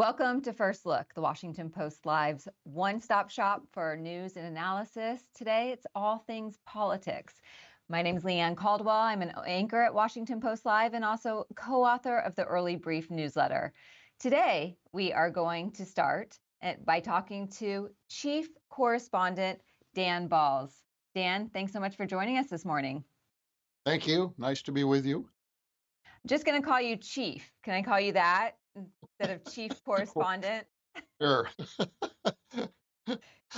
Welcome to First Look, the Washington Post Live's one-stop shop for news and analysis. Today, it's all things politics. My name is Leanne Caldwell. I'm an anchor at Washington Post Live and also co-author of the Early Brief newsletter. Today, we are going to start by talking to Chief Correspondent Dan Balls. Dan, thanks so much for joining us this morning. Thank you. Nice to be with you. I'm just going to call you Chief. Can I call you that instead of Chief Correspondent? Sure.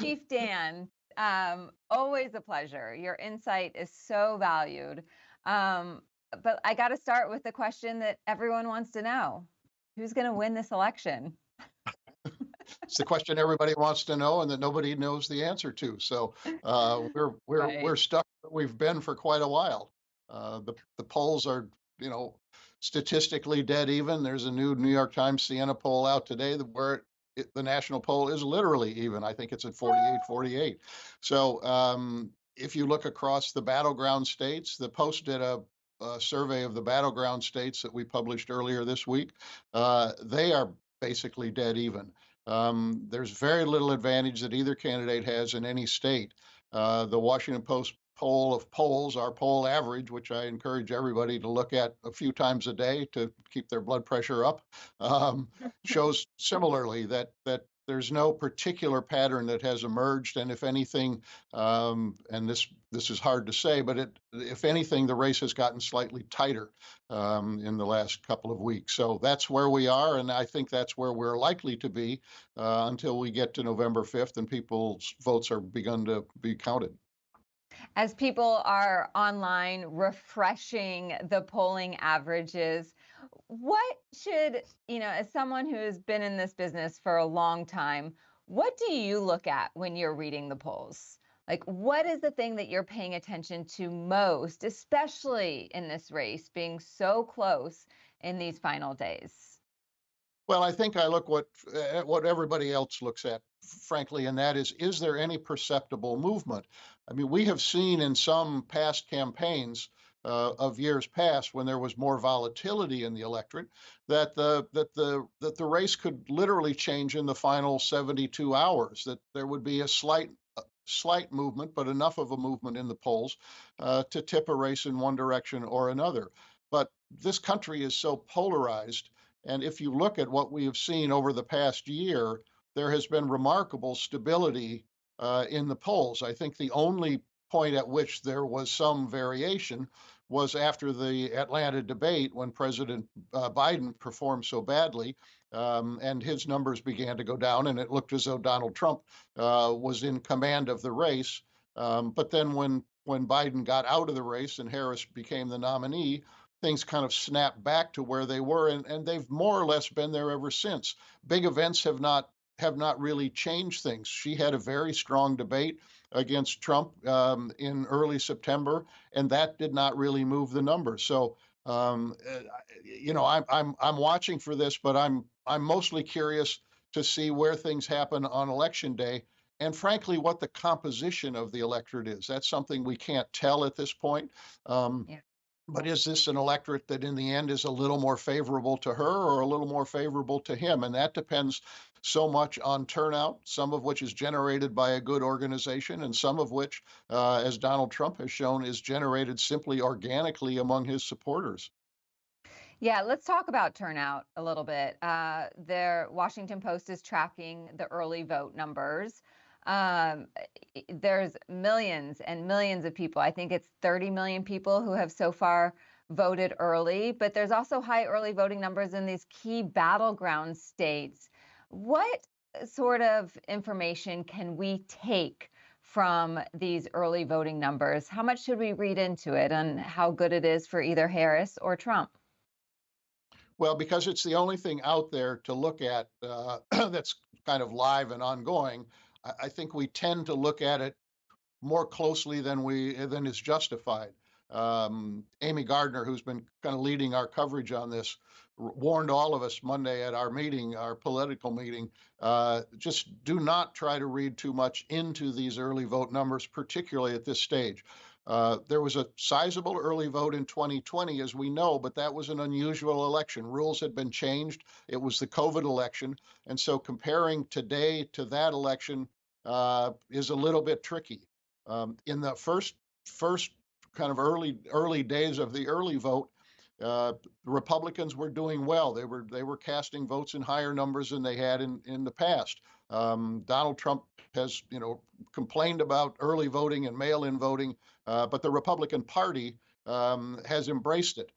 Chief Dan, always a pleasure. Your insight is so valued. But I got to start with the question that everyone wants to know. Who's going to win this election? It's the question everybody wants to know and that nobody knows the answer to. So we're stuck where we've been for quite a while. The polls are, statistically dead even. There's a new New York Times Siena poll out today where the national poll is literally even. I think it's at 48-48. So if you look across the battleground states, the Post did a survey of the battleground states that we published earlier this week. They are basically dead even. There's very little advantage that either candidate has in any state. The Washington Post poll of polls, our poll average, which I encourage everybody to look at a few times a day to keep their blood pressure up, shows similarly that there's no particular pattern that has emerged, and if anything, and this is hard to say, but if anything, the race has gotten slightly tighter in the last couple of weeks. So that's where we are, and I think that's where we're likely to be until we get to November 5th and people's votes are begun to be counted. As people are online refreshing the polling averages, what should, as someone who has been in this business for a long time, what do you look at when you're reading the polls? Like, what is the thing that you're paying attention to most, especially in this race being so close in these final days? Well, I think I look at what everybody else looks at, frankly, and that is there any perceptible movement? I mean, we have seen in some past campaigns of years past, when there was more volatility in the electorate, that the race could literally change in the final 72 hours. That there would be a slight movement, but enough of a movement in the polls to tip a race in one direction or another. But this country is so polarized. And if you look at what we have seen over the past year, there has been remarkable stability in the polls. I think the only point at which there was some variation was after the Atlanta debate when President Biden performed so badly and his numbers began to go down, and it looked as though Donald Trump was in command of the race. But then when Biden got out of the race and Harris became the nominee, things kind of snapped back to where they were, and they've more or less been there ever since. Big events have not really changed things. She had a very strong debate against Trump in early September, and that did not really move the numbers. So, I'm watching for this, but I'm mostly curious to see where things happen on Election Day, and frankly, what the composition of the electorate is. That's something we can't tell at this point. But is this an electorate that in the end is a little more favorable to her or a little more favorable to him? And that depends so much on turnout, some of which is generated by a good organization, and some of which, as Donald Trump has shown, is generated simply organically among his supporters. Yeah, let's talk about turnout a little bit. The Washington Post is tracking the early vote numbers. There's millions and millions of people. I think it's 30 million people who have so far voted early, but there's also high early voting numbers in these key battleground states. What sort of information can we take from these early voting numbers? How much should we read into it and how good it is for either Harris or Trump? Well, because it's the only thing out there to look at that's kind of live and ongoing, I think we tend to look at it more closely than is justified. Amy Gardner, who's been kind of leading our coverage on this, warned all of us Monday at our meeting, our political meeting, just do not try to read too much into these early vote numbers, particularly at this stage. There was a sizable early vote in 2020, as we know, but that was an unusual election. Rules had been changed. It was the COVID election. And so comparing today to that election is a little bit tricky. In the first kind of early days of the early vote, the Republicans were doing well. They were casting votes in higher numbers than they had in the past. Donald Trump has complained about early voting and mail-in voting, but the Republican Party has embraced it.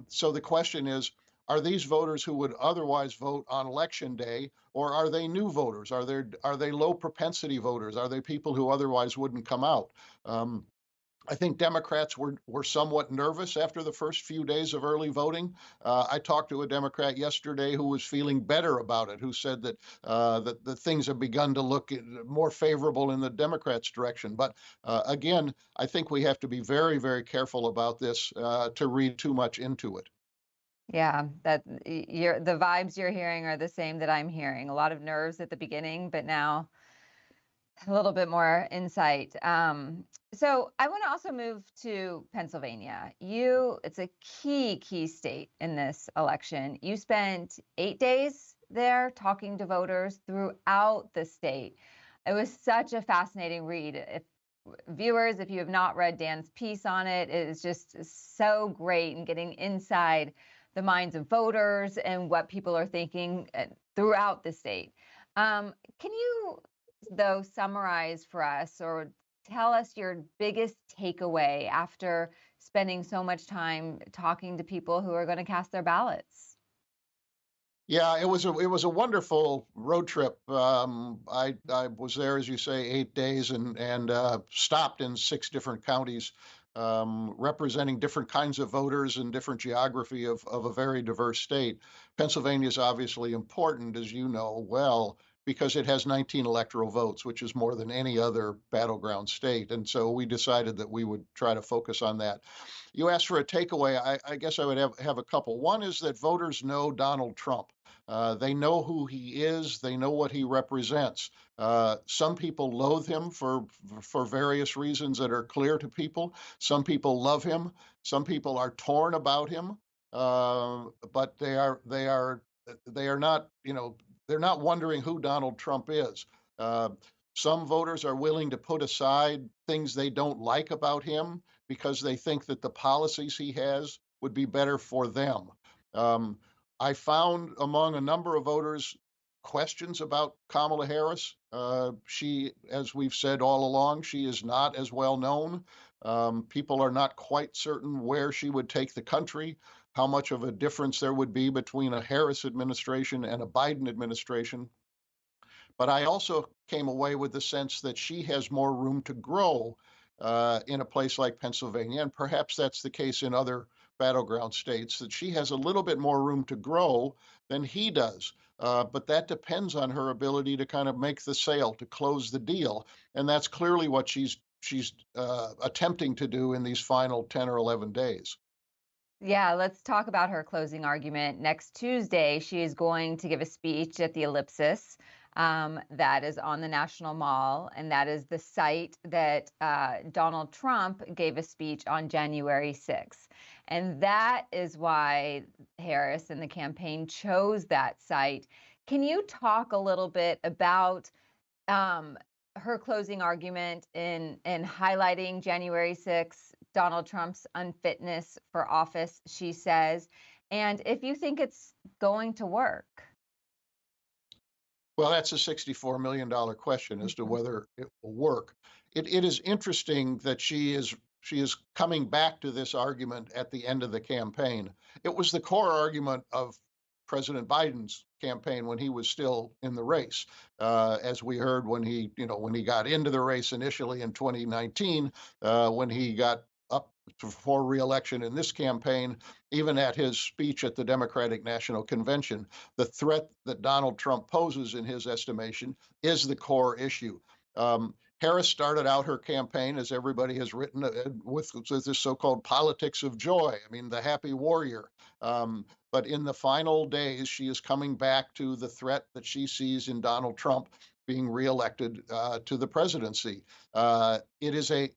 So the question is, are these voters who would otherwise vote on election day, or are they new voters? Are they low propensity voters? Are they people who otherwise wouldn't come out? I think Democrats were somewhat nervous after the first few days of early voting. I talked to a Democrat yesterday who was feeling better about it, who said that things have begun to look more favorable in the Democrats' direction. But again, I think we have to be very, very careful about this to read too much into it. Yeah, the vibes you're hearing are the same that I'm hearing. A lot of nerves at the beginning, but now a little bit more insight. So I want to also move to Pennsylvania. It's a key state in this election. You spent 8 days there talking to voters throughout the state. It was such a fascinating read. If you have not read Dan's piece on it, it is just so great in getting inside the minds of voters and what people are thinking throughout the state. Can you, though, summarize for us or tell us your biggest takeaway after spending so much time talking to people who are going to cast their ballots? Yeah, it was a wonderful road trip. I was there, as you say, 8 days, and stopped in 6 different counties, representing different kinds of voters and different geography of a very diverse state. Pennsylvania is obviously important, as you know well, because it has 19 electoral votes, which is more than any other battleground state. And so we decided that we would try to focus on that. You asked for a takeaway. I guess I would have a couple. One is that voters know Donald Trump. They know who he is. They know what he represents. Some people loathe him for various reasons that are clear to people. Some people love him. Some people are torn about him. But they are not, they're not wondering who Donald Trump is. Uh, some voters are willing to put aside things they don't like about him because they think that the policies he has would be better for them. Um, I found among a number of voters questions about Kamala Harris. She, as we've said all along, she is not as well known. People are not quite certain where she would take the country, how much of a difference there would be between a Harris administration and a Biden administration. But I also came away with the sense that she has more room to grow in a place like Pennsylvania, and perhaps that's the case in other battleground states, that she has a little bit more room to grow than he does. But that depends on her ability to kind of make the sale, to close the deal, and that's clearly what she's attempting to do in these final 10 or 11 days. Yeah, let's talk about her closing argument. Next Tuesday, she is going to give a speech at the Ellipsis, that is on the National Mall, and that is the site that Donald Trump gave a speech on January 6th. And that is why Harris and the campaign chose that site. Can you talk a little bit about her closing argument in highlighting January 6th, Donald Trump's unfitness for office, she says, and if you think it's going to work? Well, that's a $64 million question as to whether it will work. It is interesting that she is coming back to this argument at the end of the campaign. It was the core argument of President Biden's campaign when he was still in the race. As we heard when he got into the race initially in 2019, when he got up for reelection in this campaign, even at his speech at the Democratic National Convention, the threat that Donald Trump poses, in his estimation, is the core issue. Harris started out her campaign, as everybody has written, with this so-called politics of joy. I mean, the happy warrior. But in the final days, she is coming back to the threat that she sees in Donald Trump being reelected to the presidency. It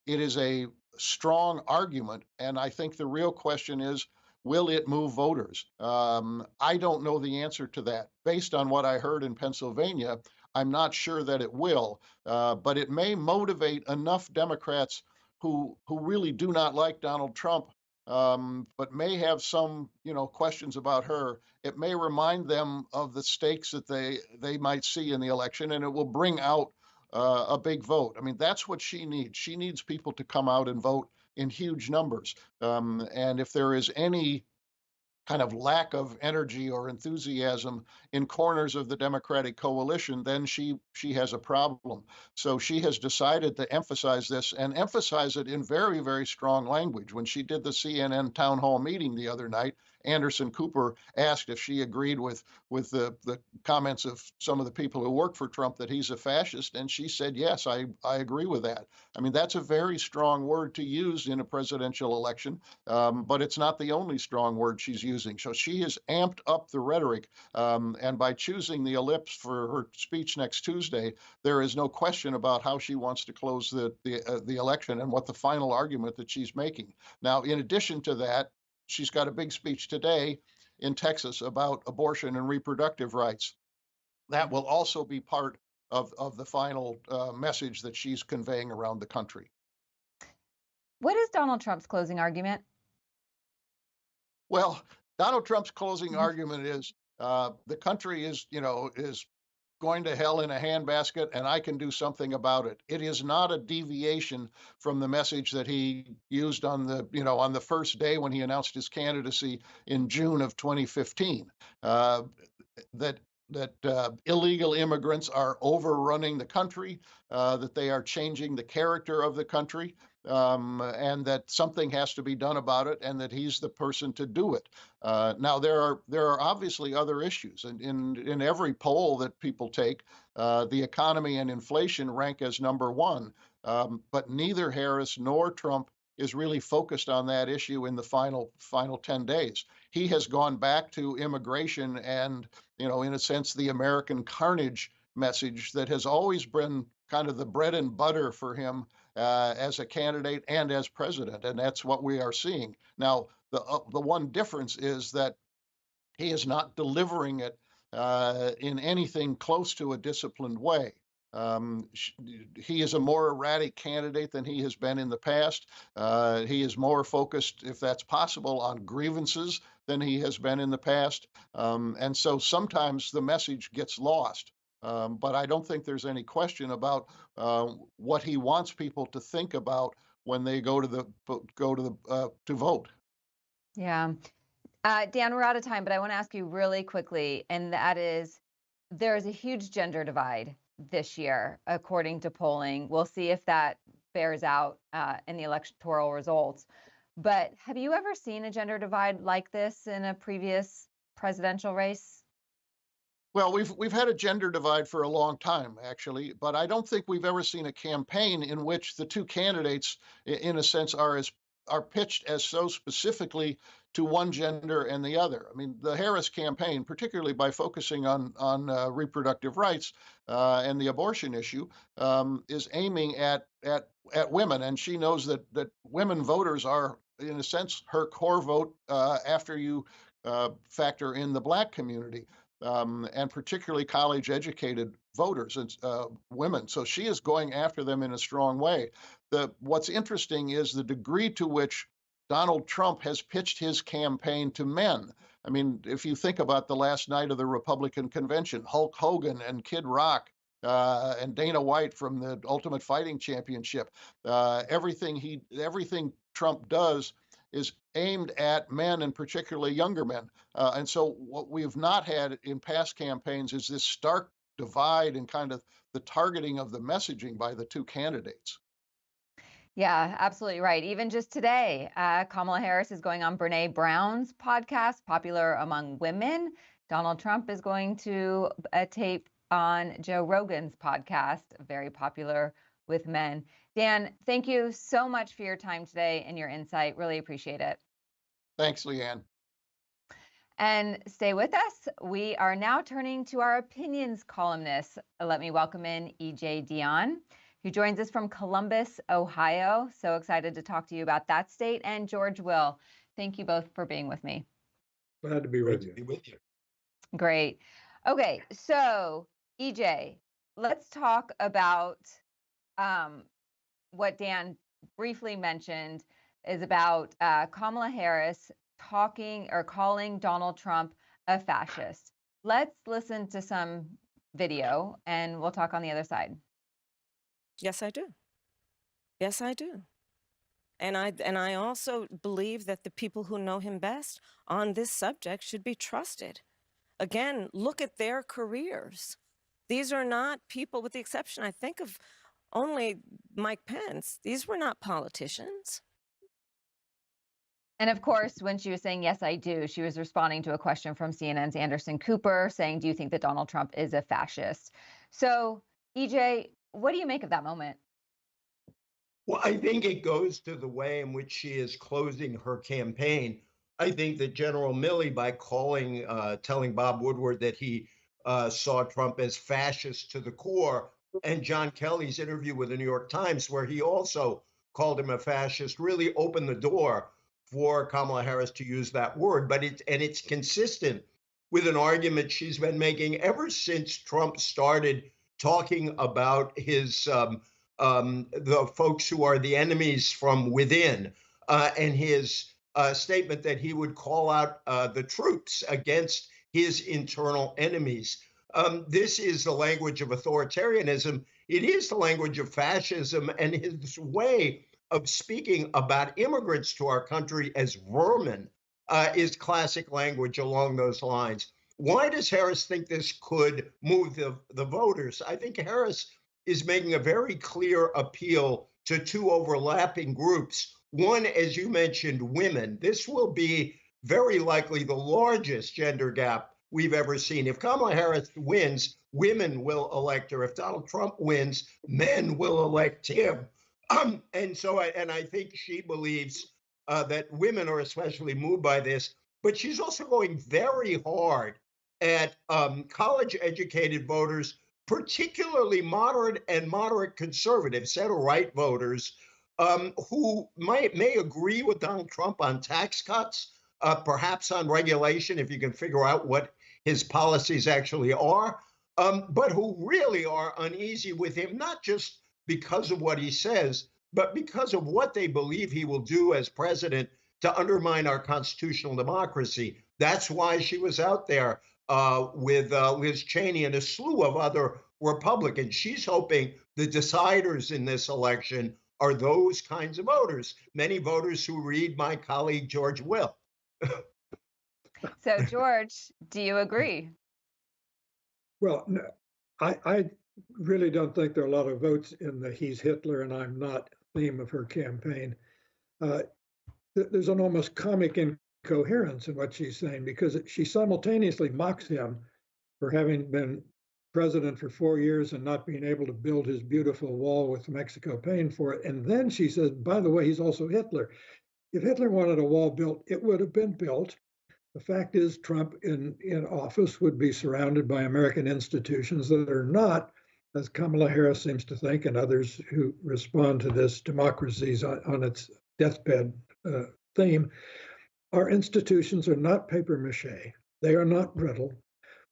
is a strong argument, and I think the real question is, will it move voters? I don't know the answer to that. Based on what I heard in Pennsylvania, I'm not sure that it will, but it may motivate enough Democrats who really do not like Donald Trump, but may have some questions about her. It may remind them of the stakes that they might see in the election, and it will bring out a big vote. I mean, that's what she needs. She needs people to come out and vote in huge numbers. And if there is any kind of lack of energy or enthusiasm in corners of the Democratic coalition, then she has a problem. So she has decided to emphasize this and emphasize it in very, very strong language. When she did the CNN town hall meeting the other night, Anderson Cooper asked if she agreed with the comments of some of the people who work for Trump that he's a fascist, and she said, yes, I agree with that. I mean, that's a very strong word to use in a presidential election, but it's not the only strong word she's using. So she has amped up the rhetoric, and by choosing the ellipse for her speech next Tuesday, there is no question about how she wants to close the election and what the final argument that she's making. Now, in addition to that, she's got a big speech today in Texas about abortion and reproductive rights. That will also be part of the final message that she's conveying around the country. What is Donald Trump's closing argument? Well, Donald Trump's closing Mhm. argument is the country is going to hell in a handbasket, and I can do something about it. It is not a deviation from the message that he used on the first day when he announced his candidacy in June of 2015. Uh, that illegal immigrants are overrunning the country, that they are changing the character of the country, and that something has to be done about it, and that he's the person to do it. Now there are obviously other issues, and in every poll that people take, the economy and inflation rank as number one. But neither Harris nor Trump is really focused on that issue in the final 10 days. He has gone back to immigration and, in a sense, the American carnage message that has always been kind of the bread and butter for him as a candidate and as president, and that's what we are seeing now. The one difference is that he is not delivering it in anything close to a disciplined way. Um, he is a more erratic candidate than he has been in the past. He is more focused, if that's possible, on grievances than he has been in the past. And so sometimes the message gets lost. But I don't think there's any question about what he wants people to think about when they to vote. Yeah. Dan, we're out of time, but I want to ask you really quickly, and that is there is a huge gender divide this year, according to polling. We'll see if that bears out in the electoral results. But have you ever seen a gender divide like this in a previous presidential race? Well, we've had a gender divide for a long time, actually, but I don't think we've ever seen a campaign in which the two candidates, in a sense, are pitched as so specifically to one gender and the other. I mean, the Harris campaign, particularly by focusing on reproductive rights and the abortion issue, is aiming at women, and she knows that women voters are, in a sense, her core vote after you factor in the Black community, and particularly college educated voters and women. So she is going after them in a strong way. What's interesting is the degree to which Donald Trump has pitched his campaign to men. I mean, if you think about the last night of the Republican convention, Hulk Hogan and Kid Rock and Dana White from the Ultimate Fighting Championship, everything Trump does is aimed at men and particularly younger men. And so what we have not had in past campaigns is this stark divide in kind of the targeting of the messaging by the two candidates. Yeah, absolutely right. Even just today, Kamala Harris is going on Brene Brown's podcast, popular among women. Donald Trump is going to tape on Joe Rogan's podcast, very popular with men. Dan, thank you so much for your time today and your insight. Really appreciate it. Thanks, Leanne. And stay with us. We are now turning to our opinions columnists. Let me welcome in EJ Dion, who joins us from Columbus, Ohio. So excited to talk to you about that state. And George Will. Thank you both for being with me. Glad to be with you. Great. Okay, so EJ, let's talk about what Dan briefly mentioned is about Kamala Harris talking or calling Donald Trump a fascist. Let's listen to some video and we'll talk on the other side. Yes, I do. Yes, I do. And I also believe that the people who know him best on this subject should be trusted. Again, look at their careers. These are not people, with the exception, I think, of only Mike Pence. These were not politicians. And of course, when she was saying, yes, I do, she was responding to a question from CNN's Anderson Cooper saying, do you think that Donald Trump is a fascist? So, EJ, what do you make of that moment? Well, I think it goes to the way in which she is closing her campaign. I think that General Milley, by telling Bob Woodward that he saw Trump as fascist to the core, and John Kelly's interview with the New York Times, where he also called him a fascist, really opened the door for Kamala Harris to use that word. But it's consistent with an argument she's been making ever since Trump started talking about his the folks who are the enemies from within, and his statement that he would call out the troops against his internal enemies. This is the language of authoritarianism. It is the language of fascism, and his way of speaking about immigrants to our country as vermin is classic language along those lines. Why does Harris think this could move the voters? I think Harris is making a very clear appeal to two overlapping groups. One, as you mentioned, women. This will be very likely the largest gender gap we've ever seen. If Kamala Harris wins, women will elect her. If Donald Trump wins, men will elect him. And I think she believes that women are especially moved by this, but she's also going very hard at college-educated voters, particularly moderate and moderate conservative center-right voters, who may agree with Donald Trump on tax cuts, perhaps on regulation, if you can figure out what his policies actually are, but who really are uneasy with him, not just because of what he says, but because of what they believe he will do as president to undermine our constitutional democracy. That's why she was out there with Liz Cheney and a slew of other Republicans. She's hoping the deciders in this election are those kinds of voters, many voters who read my colleague George Will. So, George, do you agree? Well, no, I really don't think there are a lot of votes in the "he's Hitler and I'm not" theme of her campaign. There's an almost comic incoherence in what she's saying, because she simultaneously mocks him for having been president for 4 years and not being able to build his beautiful wall with Mexico paying for it. And then she says, by the way, he's also Hitler. If Hitler wanted a wall built, it would have been built. The fact is, Trump in office would be surrounded by American institutions that are not, as Kamala Harris seems to think, and others who respond to this democracies on its deathbed theme. Our institutions are not paper mache. They are not brittle.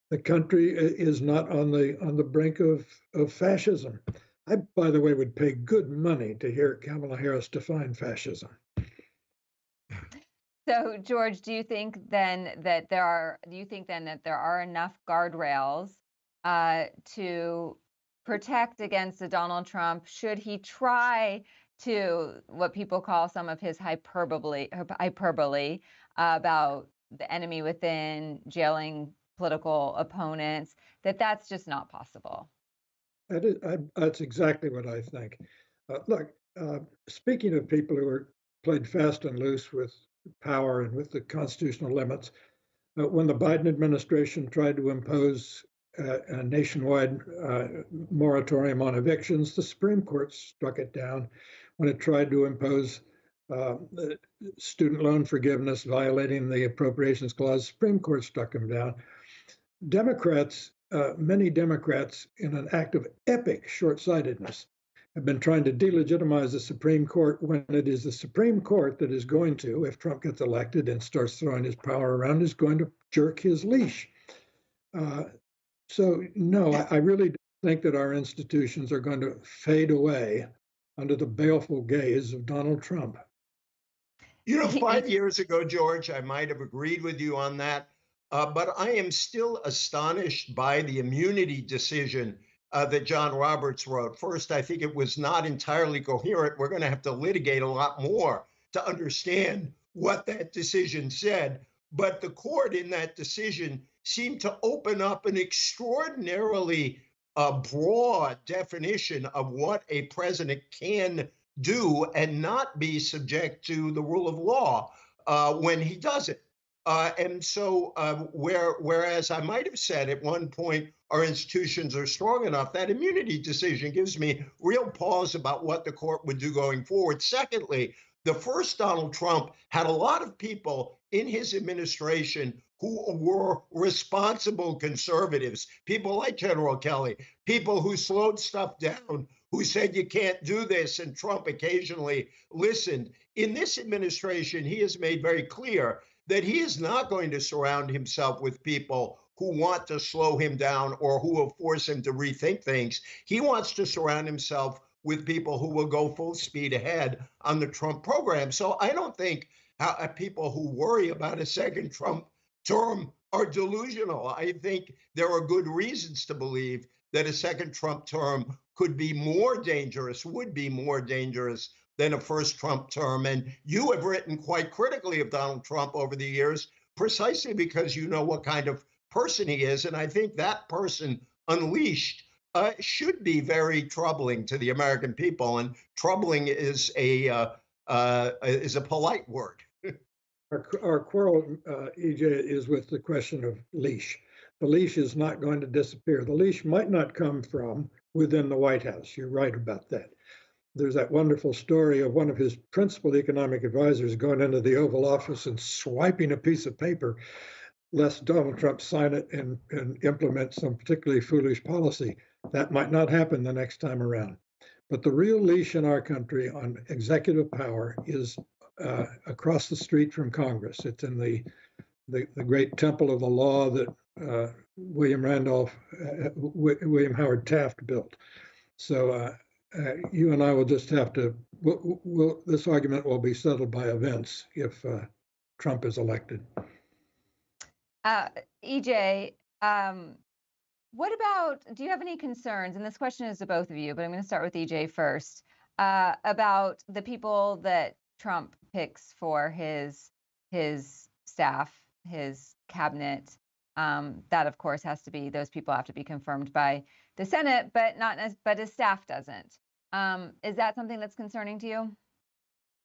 The country is not on the brink of fascism. I, by the way, would pay good money to hear Kamala Harris define fascism. So, George, do you think then that there are enough guardrails to protect against a Donald Trump should he try to what people call some of his hyperbole about the enemy within, jailing political opponents, that's just not possible? That's exactly what I think. Look, speaking of people who are played fast and loose with power and with the constitutional limits, when the Biden administration tried to impose a nationwide moratorium on evictions. The Supreme Court struck it down when it tried to impose student loan forgiveness, violating the Appropriations Clause. Supreme Court struck them down. Democrats, many Democrats, in an act of epic short-sightedness, have been trying to delegitimize the Supreme Court when it is the Supreme Court that is going to, if Trump gets elected and starts throwing his power around, is going to jerk his leash. So no, I really don't think that our institutions are going to fade away under the baleful gaze of Donald Trump. You know, 5 years ago, George, I might have agreed with you on that, but I am still astonished by the immunity decision that John Roberts wrote. First, I think it was not entirely coherent. We're going to have to litigate a lot more to understand what that decision said. But the court in that decision seemed to open up an extraordinarily broad definition of what a president can do and not be subject to the rule of law when he does it. And so whereas I might have said at one point our institutions are strong enough, that immunity decision gives me real pause about what the court would do going forward. Secondly, the first Donald Trump had a lot of people in his administration who were responsible conservatives, people like General Kelly, people who slowed stuff down, who said you can't do this, and Trump occasionally listened. In this administration, he has made very clear that he is not going to surround himself with people who want to slow him down or who will force him to rethink things. He wants to surround himself with people who will go full speed ahead on the Trump program. So I don't think people who worry about a second Trump term are delusional. I think there are good reasons to believe that a second Trump term could be more dangerous, would be more dangerous than a first Trump term. And you have written quite critically of Donald Trump over the years, precisely because you know what kind of person he is. And I think that person unleashed should be very troubling to the American people. And troubling is a polite word. Our quarrel, EJ, is with the question of leash. The leash is not going to disappear. The leash might not come from within the White House. You're right about that. There's that wonderful story of one of his principal economic advisors going into the Oval Office and swiping a piece of paper, lest Donald Trump sign it and implement some particularly foolish policy. That might not happen the next time around. But the real leash in our country on executive power is across the street from Congress. It's in the great temple of the law that William Howard Taft built. So you and I will just have to, this argument will be settled by events if Trump is elected. EJ, what about, do you have any concerns, and this question is to both of you, but I'm going to start with EJ first, about the people that Trump picks for his staff, his cabinet? That of course has to be, those people have to be confirmed by the Senate, but his staff doesn't. Is that something that's concerning to you?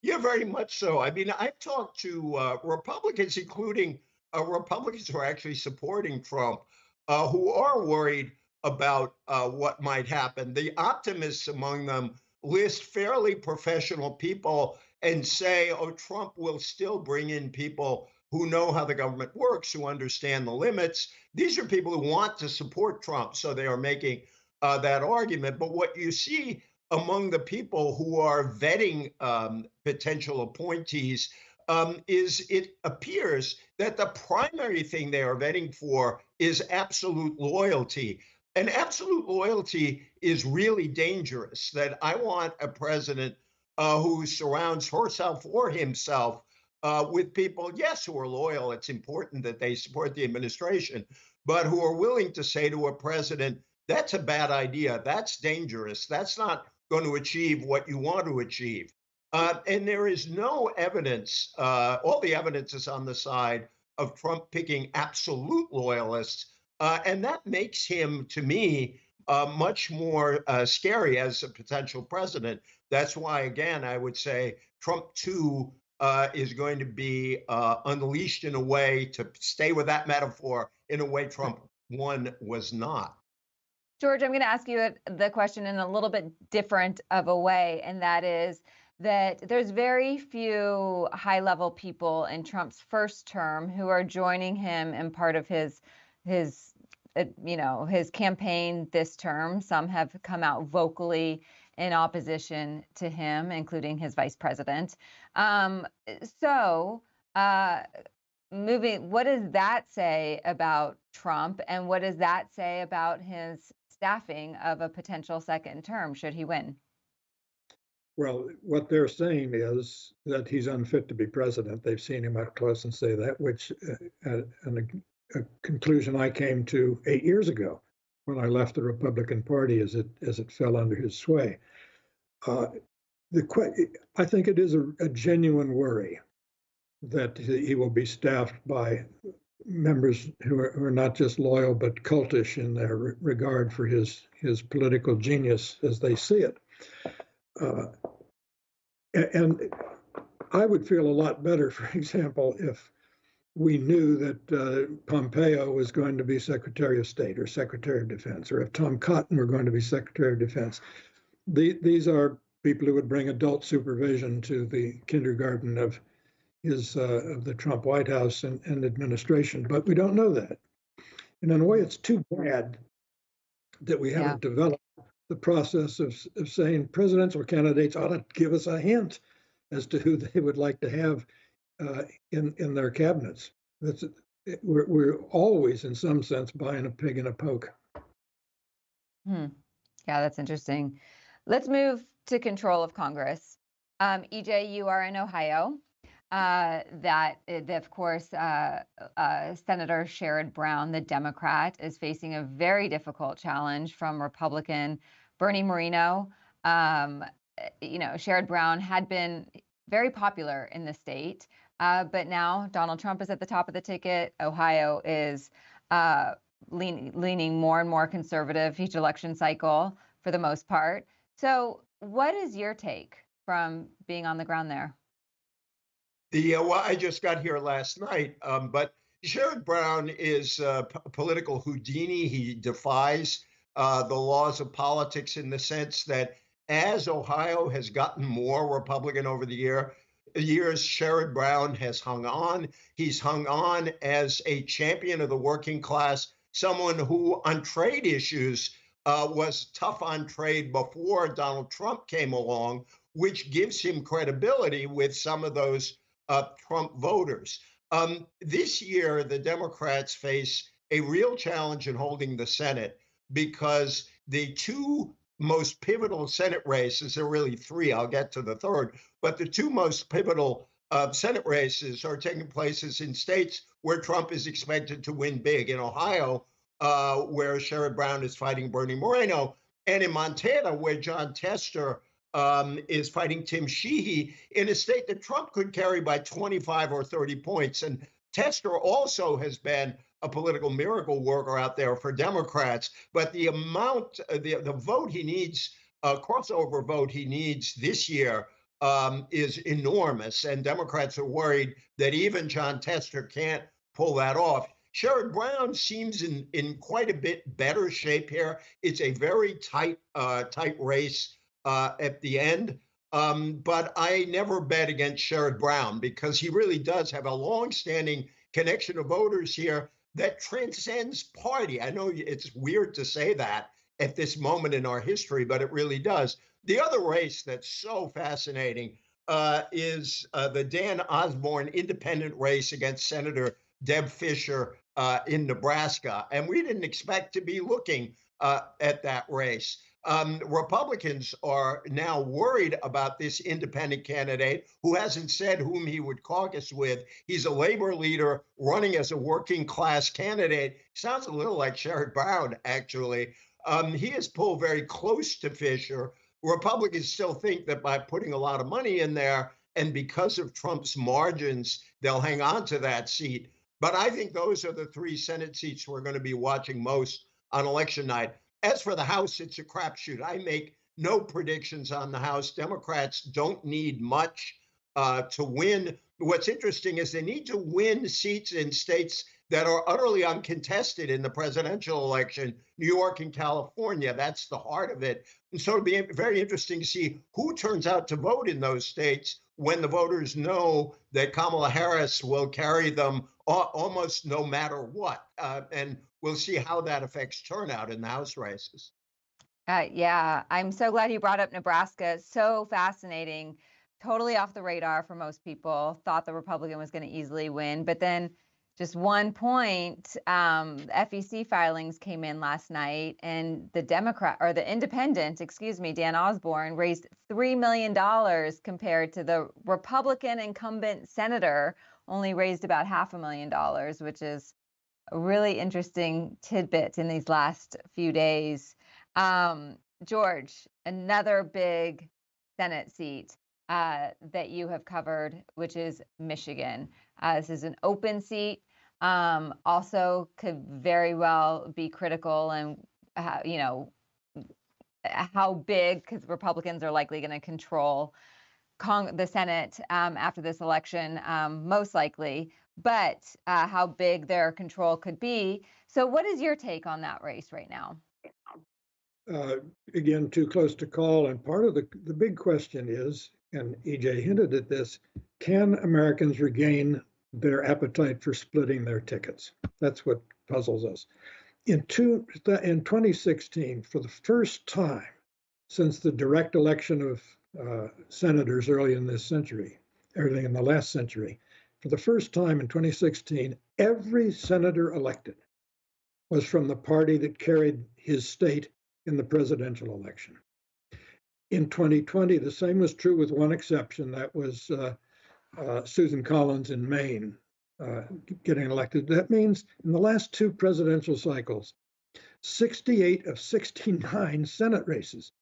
Yeah, very much so. I mean, I've talked to Republicans, including Republicans who are actually supporting Trump, who are worried about what might happen. The optimists among them list fairly professional people and say, oh, Trump will still bring in people who know how the government works, who understand the limits. These are people who want to support Trump, so they are making that argument. But what you see among the people who are vetting potential appointees is it appears that the primary thing they are vetting for is absolute loyalty. And absolute loyalty is really dangerous, that I want a president who surrounds herself or himself with people, yes, who are loyal. It's important that they support the administration, but who are willing to say to a president, that's a bad idea. That's dangerous. That's not going to achieve what you want to achieve. And there is no evidence, all the evidence is on the side of Trump picking absolute loyalists. And that makes him, to me, much more scary as a potential president. That's why, again, I would say Trump 2 is going to be unleashed in a way, to stay with that metaphor, in a way Trump one was not. George, I'm going to ask you the question in a little bit different of a way, and that is that there's very few high-level people in Trump's first term who are joining him in part of his his campaign this term. Some have come out vocally in opposition to him, including his vice president. What does that say about Trump, and what does that say about his staffing of a potential second term should he win? Well, what they're saying is that he's unfit to be president. They've seen him up close and say that, which a conclusion I came to 8 years ago when I left the Republican Party as it fell under his sway. I think it is a genuine worry that he will be staffed by members who are not just loyal but cultish in their regard for his political genius as they see it. And I would feel a lot better, for example, if we knew that Pompeo was going to be Secretary of State or Secretary of Defense, or if Tom Cotton were going to be Secretary of Defense. These are people who would bring adult supervision to the kindergarten of the Trump White House and administration, but we don't know that. And in a way, it's too bad that we haven't developed the process of saying presidential candidates ought to give us a hint as to who they would like to have in their cabinets. We're always, in some sense, buying a pig in a poke. Yeah, that's interesting. Let's move to control of Congress. EJ, you are in Ohio. Of course, Senator Sherrod Brown, the Democrat, is facing a very difficult challenge from Republican Bernie Moreno. Sherrod Brown had been very popular in the state, but now Donald Trump is at the top of the ticket. Ohio is leaning more and more conservative each election cycle for the most part. So what is your take from being on the ground there? I just got here last night, but Sherrod Brown is a political Houdini. He defies the laws of politics in the sense that as Ohio has gotten more Republican over the years, Sherrod Brown has hung on. He's hung on as a champion of the working class, someone who on trade issues was tough on trade before Donald Trump came along, which gives him credibility with some of those Trump voters. This year, the Democrats face a real challenge in holding the Senate because the two most pivotal Senate races, there are really three, I'll get to the third, but the two most pivotal Senate races are taking places in states where Trump is expected to win big. In Ohio, where Sherrod Brown is fighting Bernie Moreno, and in Montana, where John Tester is fighting Tim Sheehy in a state that Trump could carry by 25 or 30 points. And Tester also has been a political miracle worker out there for Democrats. But the amount, the vote he needs, crossover vote he needs this year is enormous. And Democrats are worried that even John Tester can't pull that off. Sherrod Brown seems in quite a bit better shape here. It's a very tight race at the end. But I never bet against Sherrod Brown because he really does have a long-standing connection of voters here that transcends party. I know it's weird to say that at this moment in our history, but it really does. The other race that's so fascinating is the Dan Osborne independent race against Senator Deb Fischer in Nebraska. And we didn't expect to be looking at that race. Republicans are now worried about this independent candidate who hasn't said whom he would caucus with. He's a labor leader running as a working class candidate. Sounds a little like Sherrod Brown, actually. He is pulled very close to Fischer. Republicans still think that by putting a lot of money in there and because of Trump's margins, they'll hang on to that seat. But I think those are the three Senate seats we're going to be watching most on election night. As for the House, it's a crapshoot. I make no predictions on the House. Democrats don't need much to win. What's interesting is they need to win seats in states that are utterly uncontested in the presidential election, New York and California. That's the heart of it. And so it'll be very interesting to see who turns out to vote in those states when the voters know that Kamala Harris will carry them almost no matter what. And we'll see how that affects turnout in the House races. Yeah, I'm so glad you brought up Nebraska. So fascinating. Totally off the radar for most people. Thought the Republican was going to easily win. But then just one point, FEC filings came in last night, and the Democrat or the independent, excuse me, Dan Osborne raised $3 million compared to the Republican incumbent senator only raised about $500,000, which is a really interesting tidbit in these last few days. George, another big Senate seat that you have covered, which is Michigan. This is an open seat, also could very well be critical and, how big, because Republicans are likely going to control the Senate after this election, most likely, but how big their control could be. So what is your take on that race right now? Again, too close to call. And part of the big question is, and EJ hinted at this, can Americans regain their appetite for splitting their tickets? That's what puzzles us. In 2016, for the first time since the direct election of senators early in the last century, for the first time in 2016, every senator elected was from the party that carried his state in the presidential election. In 2020, the same was true with one exception. That was Susan Collins in Maine getting elected. That means in the last two presidential cycles, 68 of 69 Senate races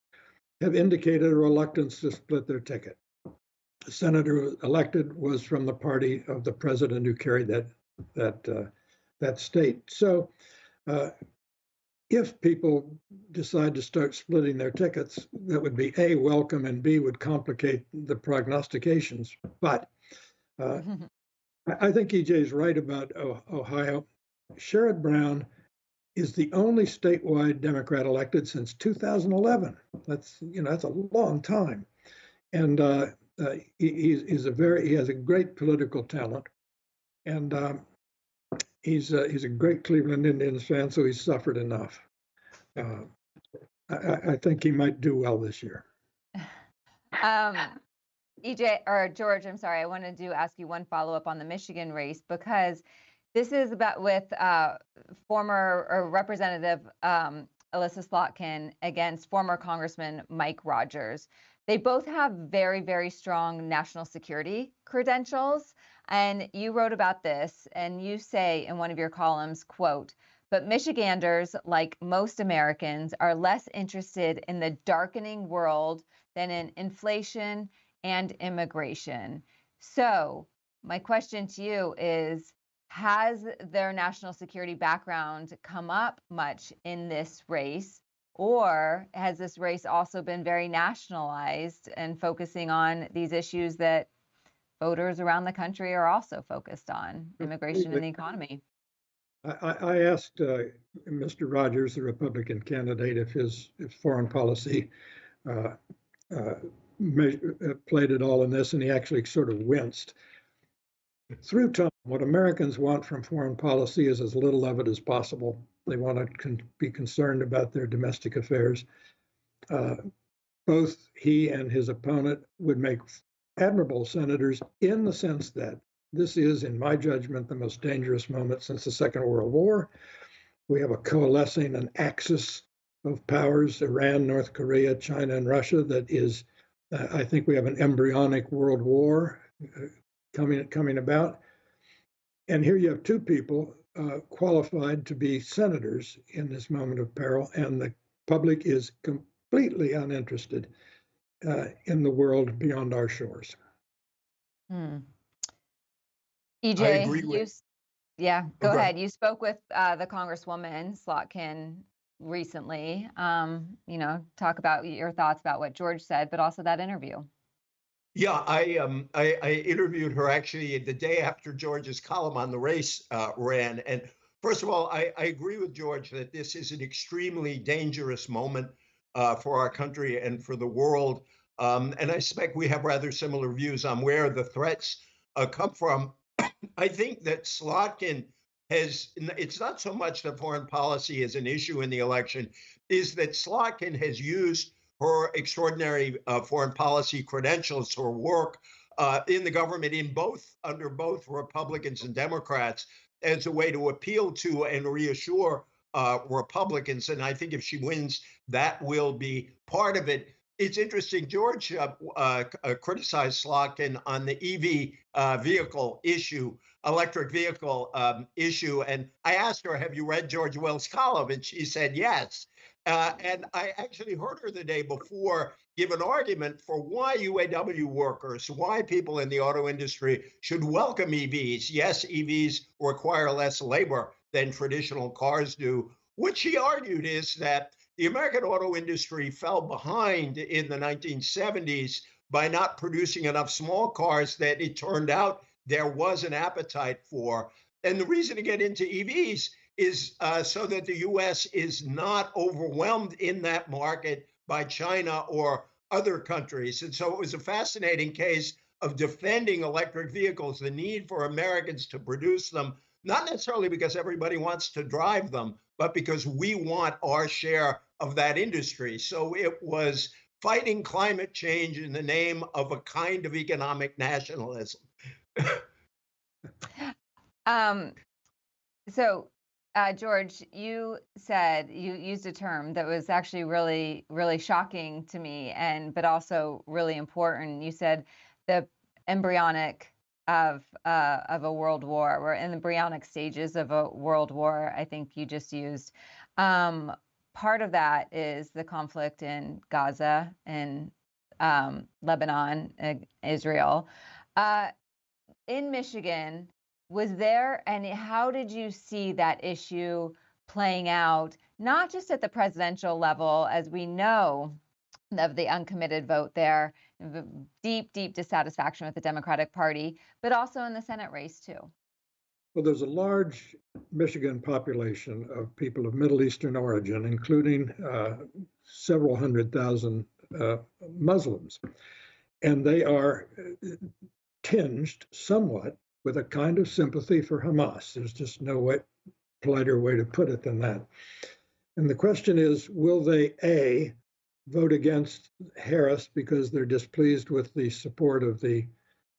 have indicated a reluctance to split their ticket. The senator elected was from the party of the president who carried that state. So if people decide to start splitting their tickets, that would be A, welcome, and B, would complicate the prognostications. But I think EJ is right about Ohio. Sherrod Brown is the only statewide Democrat elected since 2011. That's a long time, and he has a great political talent, and he's a great Cleveland Indians fan, so he's suffered enough. I think he might do well this year. EJ or George, I'm sorry, I wanted to ask you one follow-up on the Michigan race, because this is about with former or Representative Alyssa Slotkin against former Congressman Mike Rogers. They both have very, very strong national security credentials. And you wrote about this, and you say in one of your columns, quote, "But Michiganders, like most Americans, are less interested in the darkening world than in inflation and immigration." So my question to you is, has their national security background come up much in this race? Or has this race also been very nationalized and focusing on these issues that voters around the country are also focused on, immigration and the economy? I asked Mr. Rogers, the Republican candidate, if his foreign policy played at all in this, and he actually sort of winced. Through time, what Americans want from foreign policy is as little of it as possible. They want to be concerned about their domestic affairs. Both he and his opponent would make admirable senators, in the sense that this is, in my judgment, the most dangerous moment since the Second World War. We have a coalescing, an axis of powers, Iran, North Korea, China, and Russia, that is, I think we have an embryonic world war coming about. And here you have two people qualified to be senators in this moment of peril, and the public is completely uninterested in the world beyond our shores. EJ, I agree with. Go ahead. You spoke with the Congresswoman Slotkin recently. Talk about your thoughts about what George said, but also that interview. Yeah, I interviewed her actually the day after George's column on the race ran. And first of all, I agree with George that this is an extremely dangerous moment for our country and for the world. And I suspect we have rather similar views on where the threats come from. I think that Slotkin it's not so much that foreign policy is an issue in the election, is that Slotkin has used her extraordinary foreign policy credentials, her work in the government under both Republicans and Democrats as a way to appeal to and reassure Republicans. And I think if she wins, that will be part of it. It's interesting. George criticized Slotkin on the EV electric vehicle issue. And I asked her, have you read George Will's column? And she said, yes. And I actually heard her the day before give an argument for why UAW workers, why people in the auto industry should welcome EVs. Yes, EVs require less labor than traditional cars do. What she argued is that the American auto industry fell behind in the 1970s by not producing enough small cars that it turned out there was an appetite for. And the reason to get into EVs is so that the US is not overwhelmed in that market by China or other countries. And so it was a fascinating case of defending electric vehicles, the need for Americans to produce them, not necessarily because everybody wants to drive them, but because we want our share of that industry. So it was fighting climate change in the name of a kind of economic nationalism. So, George, you said you used a term that was actually really, really shocking to me, but also really important. You said the embryonic of a world war. We're in the embryonic stages of a world war. I think you just used. Part of that is the conflict in Gaza and Lebanon, Israel. In Michigan, was there, and how did you see that issue playing out, not just at the presidential level, as we know of the uncommitted vote there, deep, deep dissatisfaction with the Democratic Party, but also in the Senate race too? Well, there's a large Michigan population of people of Middle Eastern origin, including several 100,000 Muslims. And they are tinged somewhat with a kind of sympathy for Hamas. There's just no politer way to put it than that. And the question is, will they, A, vote against Harris because they're displeased with the support of the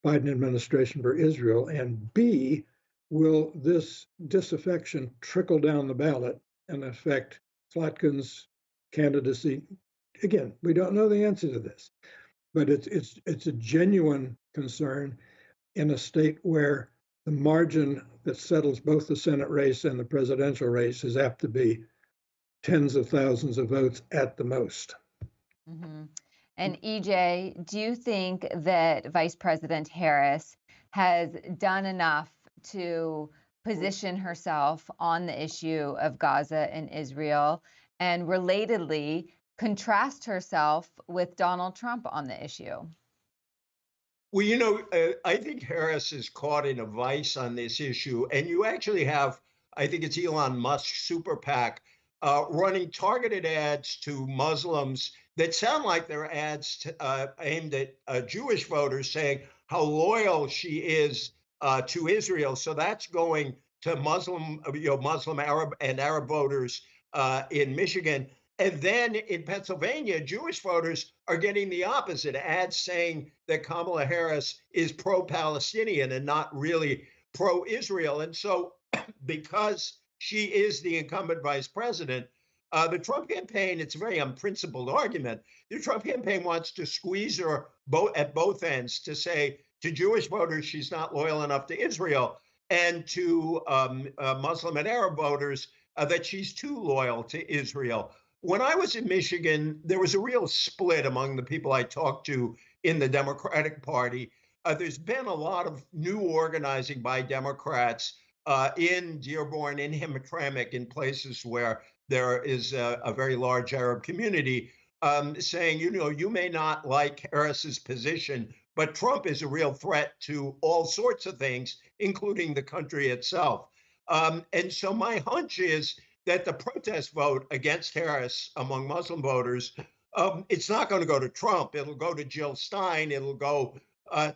Biden administration for Israel, and B, will this disaffection trickle down the ballot and affect Slotkin's candidacy? Again, we don't know the answer to this, but it's a genuine concern in a state where the margin that settles both the Senate race and the presidential race is apt to be tens of thousands of votes at the most. Mm-hmm. And EJ, do you think that Vice President Harris has done enough to position herself on the issue of Gaza and Israel, and relatedly contrast herself with Donald Trump on the issue? Well, I think Harris is caught in a vice on this issue. And you actually have, I think it's Elon Musk's super PAC, running targeted ads to Muslims that sound like they're ads aimed at Jewish voters, saying how loyal she is to Israel. So that's going to Muslim, Arab, and Arab voters in Michigan. And then in Pennsylvania, Jewish voters are getting the opposite, ads saying that Kamala Harris is pro-Palestinian and not really pro-Israel. And so because she is the incumbent vice president, the Trump campaign, it's a very unprincipled argument. The Trump campaign wants to squeeze her at both ends to say to Jewish voters, she's not loyal enough to Israel, and to Muslim and Arab voters that she's too loyal to Israel. When I was in Michigan, there was a real split among the people I talked to in the Democratic Party. There's been a lot of new organizing by Democrats in Dearborn, in Hamtramck, in places where there is a very large Arab community, saying, you may not like Harris's position, but Trump is a real threat to all sorts of things, including the country itself. And so my hunch is that the protest vote against Harris among Muslim voters, it's not going to go to Trump. It'll go to Jill Stein. It'll go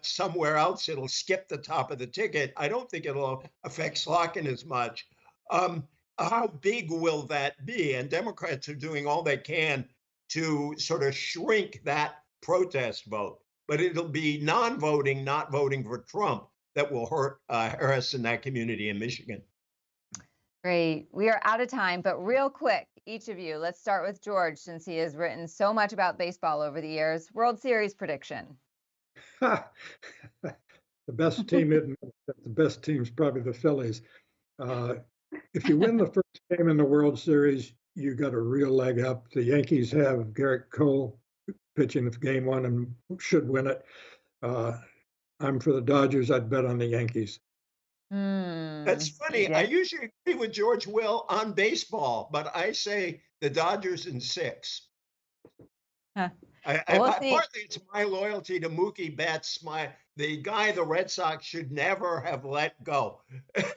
somewhere else. It'll skip the top of the ticket. I don't think it'll affect Slotkin as much. How big will that be? And Democrats are doing all they can to sort of shrink that protest vote. But it'll be non-voting, not voting for Trump that will hurt Harris in that community in Michigan. Great. We are out of time, but real quick, each of you, let's start with George, since he has written so much about baseball over the years. World Series prediction. The best team isn't the best team's probably the Phillies. If you win the first game in the World Series, you got a real leg up. The Yankees have Garrett Cole pitching game one and should win it. I'm for the Dodgers. I'd bet on the Yankees. That's funny. I usually agree with George Will on baseball, but I say the Dodgers in 6. Huh. Partly it's my loyalty to Mookie Betts, the guy the Red Sox should never have let go.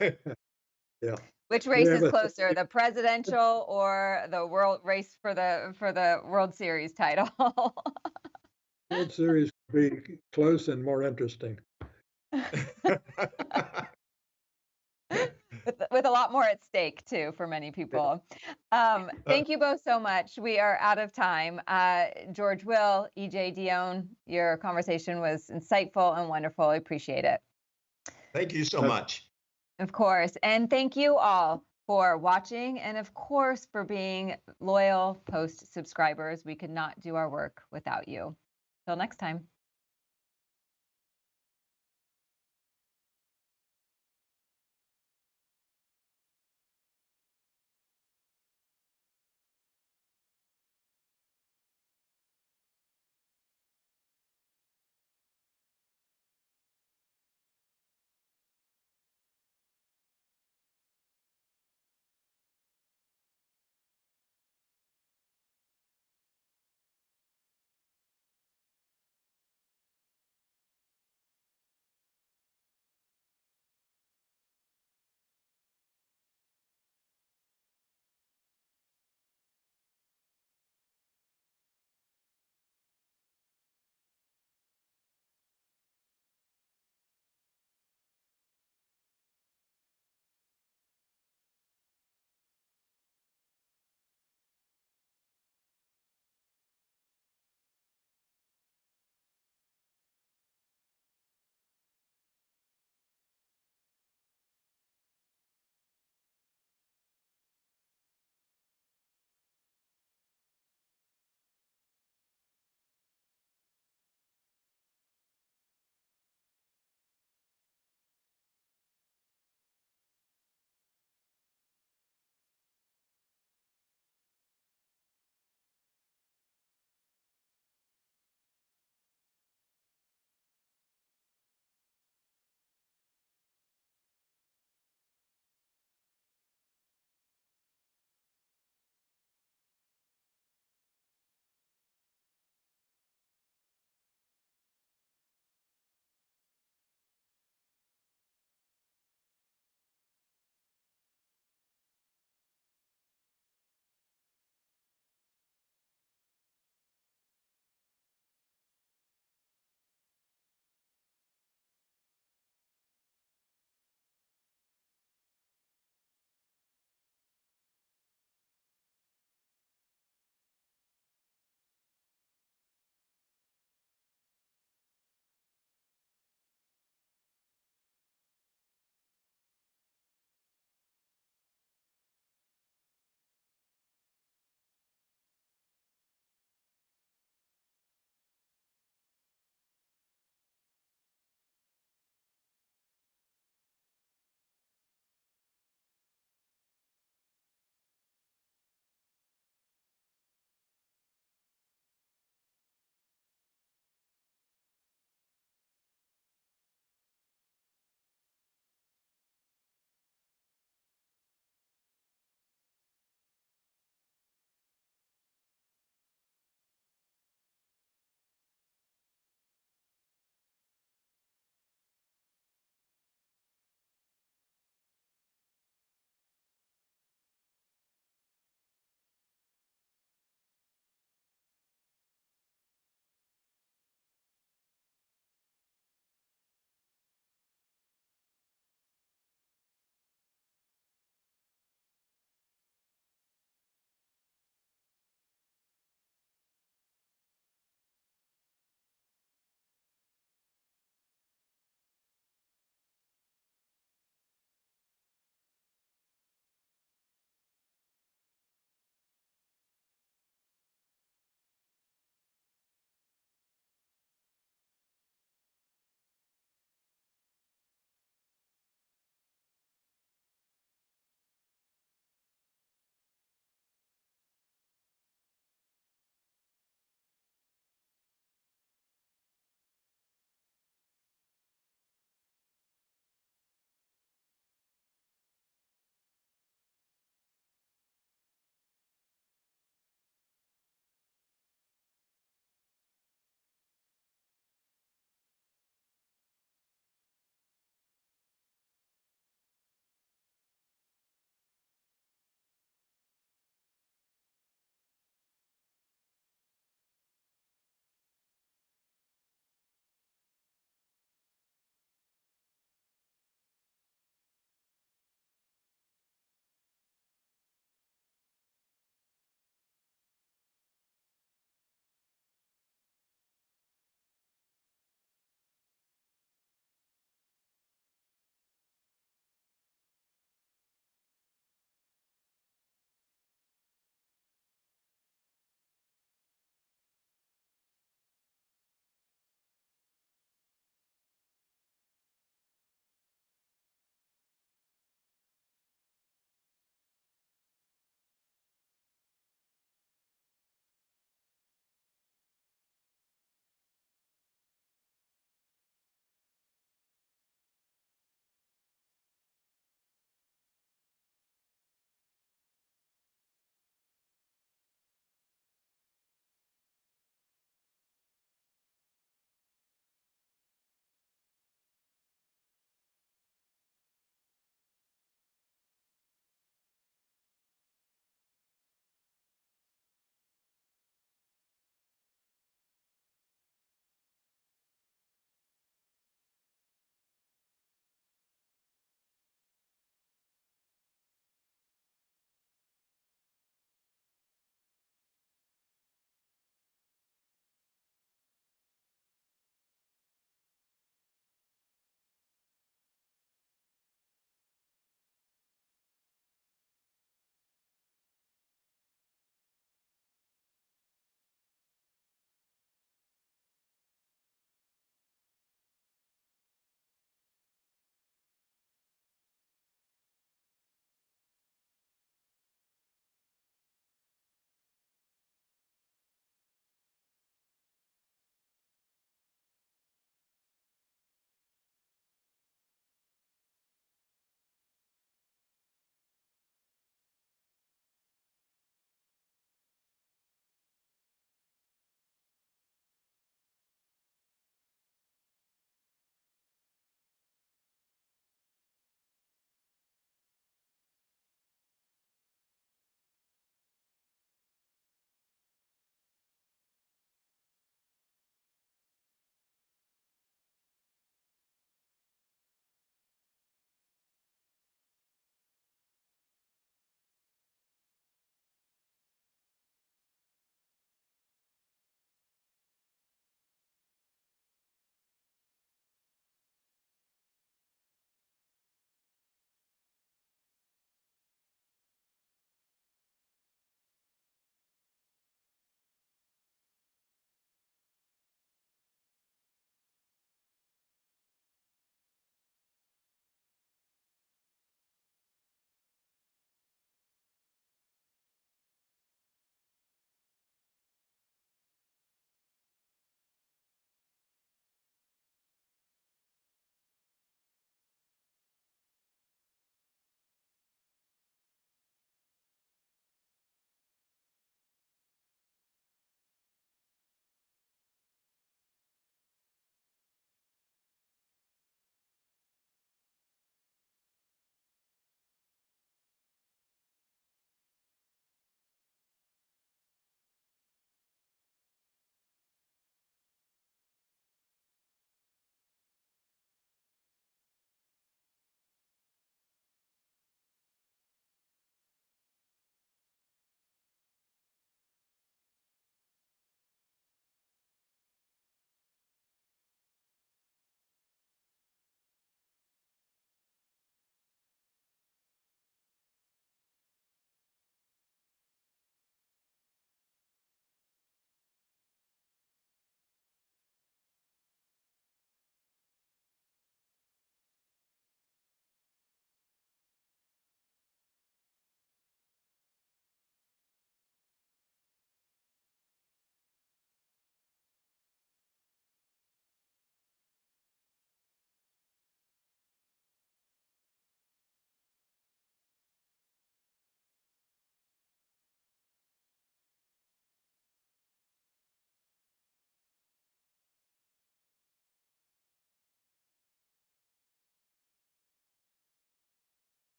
Yeah. Which race is closer, the presidential or the world race for the World Series title? World Series will be close and more interesting. With a lot more at stake, too, for many people. Thank you both so much. We are out of time. George Will, E.J. Dion, your conversation was insightful and wonderful. I appreciate it. Thank you so much. Of course. And thank you all for watching and, of course, for being loyal Post subscribers. We could not do our work without you. Till next time.